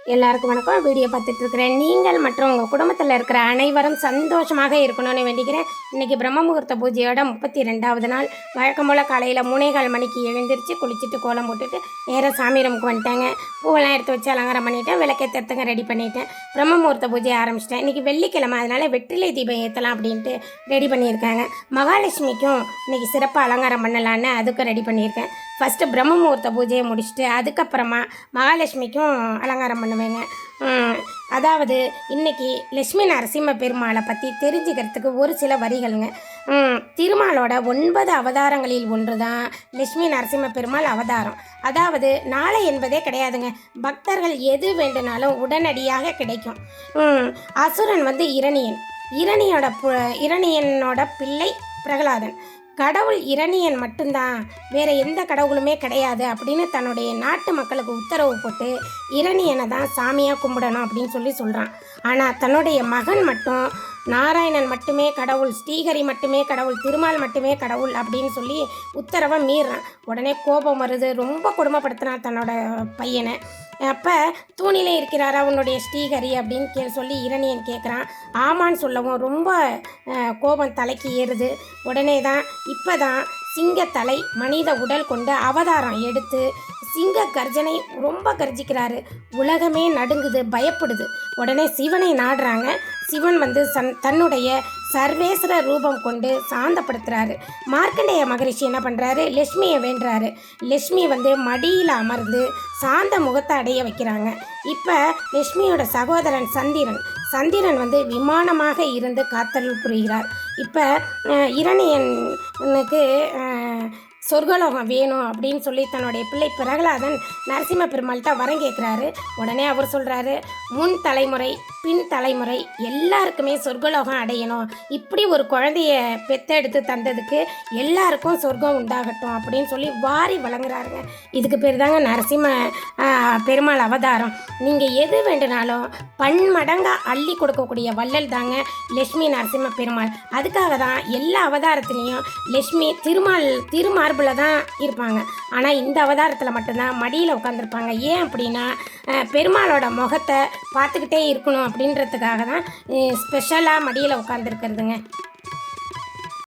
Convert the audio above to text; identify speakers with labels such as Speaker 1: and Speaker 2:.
Speaker 1: எல்லாருக்கும் வணக்கம். வீடியோ பார்த்துட்டு இருக்கிறேன். நீங்கள் மற்றும் உங்கள் குடும்பத்தில் இருக்கிற அனைவரும் சந்தோஷமாக இருக்கணும்னு வேண்டிக்கிறேன். இன்றைக்கி பிரம்ம முகூர்த்த பூஜையோட 32வது நாள். வழக்கம் போல் காலையில் 3:15 மணிக்கு எழுந்திரிச்சு குளிச்சுட்டு கோலம் போட்டுட்டு நேராக சாமி ரூமுக்கு வந்துட்டேங்க. பூவெல்லாம் எடுத்து வச்சு அலங்காரம் பண்ணிவிட்டேன். விளக்கேற்றத்துக்கு ரெடி பண்ணிவிட்டேன். பிரம்ம முகூர்த்த பூஜையை ஆரம்பிச்சிட்டேன். இன்றைக்கி வெள்ளிக்கிழமை, அதனால் வெற்றிலை தீபம் ஏற்றலாம் அப்படின்ட்டு ரெடி பண்ணியிருக்காங்க. மகாலட்சுமிக்கும் இன்றைக்கி சிறப்பாக அலங்காரம் பண்ணலான்னு அதுக்கும் ரெடி பண்ணியிருக்கேன். ஃபஸ்ட்டு பிரம்ம முகூர்த்த பூஜையை முடிச்சுட்டு அதுக்கப்புறமா மகாலட்சுமிக்கும் அலங்காரம் பண்ணுவேங்க. அதாவது இன்றைக்கி லட்சுமி நரசிம்ம பெருமாளை பற்றி தெரிஞ்சுக்கிறதுக்கு ஒரு சில வரிகளுங்க. திருமாலோட 9 அவதாரங்களில் ஒன்று தான் லட்சுமி நரசிம்ம பெருமாள் அவதாரம். அதாவது நாளை என்பதே கிடையாதுங்க. பக்தர்கள் எது வேண்டுனாலும் உடனடியாக கிடைக்கும். அசுரன் வந்து இரணியனோட பிள்ளை பிரகலாதன். கடவுள் இரணியன் மட்டும்தான், வேறு எந்த கடவுளுமே கிடையாது அப்படின்னு தன்னுடைய நாட்டு மக்களுக்கு உத்தரவு போட்டு இரணியனை தான் சாமியாக கும்பிடணும் அப்படின்னு சொல்கிறான். ஆனால் தன்னுடைய மகன் மட்டும் நாராயணன் மட்டுமே கடவுள், ஸ்ரீஹரி மட்டுமே கடவுள், திருமால் மட்டுமே கடவுள் அப்படின்னு சொல்லி உத்தரவை மீறான். உடனே கோபம் வருது. ரொம்ப கொடுமைப்படுத்தினான் தன்னோட பையனை. அப்போ தூணிலே இருக்கிறாரா உன்னுடைய ஸ்ரீஹரி அப்படின்னு சொல்லி இரணியன் கேட்குறான். ஆமான்னு சொல்லவும் ரொம்ப கோபம் தலைக்கு ஏறுது. உடனே தான் இப்போ தான் சிங்கத்தலை மனித உடல் கொண்டு அவதாரம் எடுத்து சிங்க கர்ஜனை ரொம்ப கர்ஜிக்கிறாரு. உலகமே நடுங்குது, பயப்படுது. உடனே சிவனை நாடுறாங்க. சிவன் வந்து தன்னுடைய சர்வேஸ்வர ரூபம் கொண்டு சாந்தப்படுத்துகிறாரு. மார்க்கண்டேய மகரிஷி என்ன பண்ணுறாரு, லட்சுமியை வேண்டுறாரு. லட்சுமி வந்து மடியில் அமர்ந்து சாந்த முகத்தை அடைய வைக்கிறாங்க. இப்போ லட்சுமியோட சகோதரன் சந்திரன் வந்து விமானமாக இருந்து காத்தல் புரிகிறார். இப்போ இரணியனுக்கு சொர்க்கலோகம் வேணும் அப்படின்னு சொல்லி தன்னுடைய பிள்ளை பிரகலாதன் நரசிம்ம பெருமாள்கிட்ட வரம் கேட்குறாரு. உடனே அவர் சொல்கிறாரு, முன் தலைமுறை பின் தலைமுறை எல்லாருக்குமே சொர்க்கலோகம் அடையணும். இப்படி ஒரு குழந்தைய பெத்தெடுத்து தந்ததுக்கு எல்லாருக்கும் சொர்க்கம் உண்டாகட்டும் அப்படின்னு சொல்லி வாரி வழங்குறாருங்க. இதுக்கு பேர் தாங்க நரசிம்ம பெருமாள் அவதாரம். நீங்கள் எது வேண்டுனாலும் பன்மடங்காக அள்ளி கொடுக்கக்கூடிய வள்ளல் தாங்க லட்சுமி நரசிம்ம பெருமாள். அதுக்காக தான் எல்லா அவதாரத்துலேயும் லட்சுமி திருமார்பில் தான் இருப்பாங்க. ஆனால் இந்த அவதாரத்தில் மட்டும்தான் மடியில் உட்காந்துருப்பாங்க. ஏன் அப்படின்னா பெருமாளோட முகத்தை பார்த்துக்கிட்டே இருக்கணும் அப்படின்றதுக்காக தான் ஸ்பெஷலாக மடியில் உட்காந்துருக்கிறதுங்க.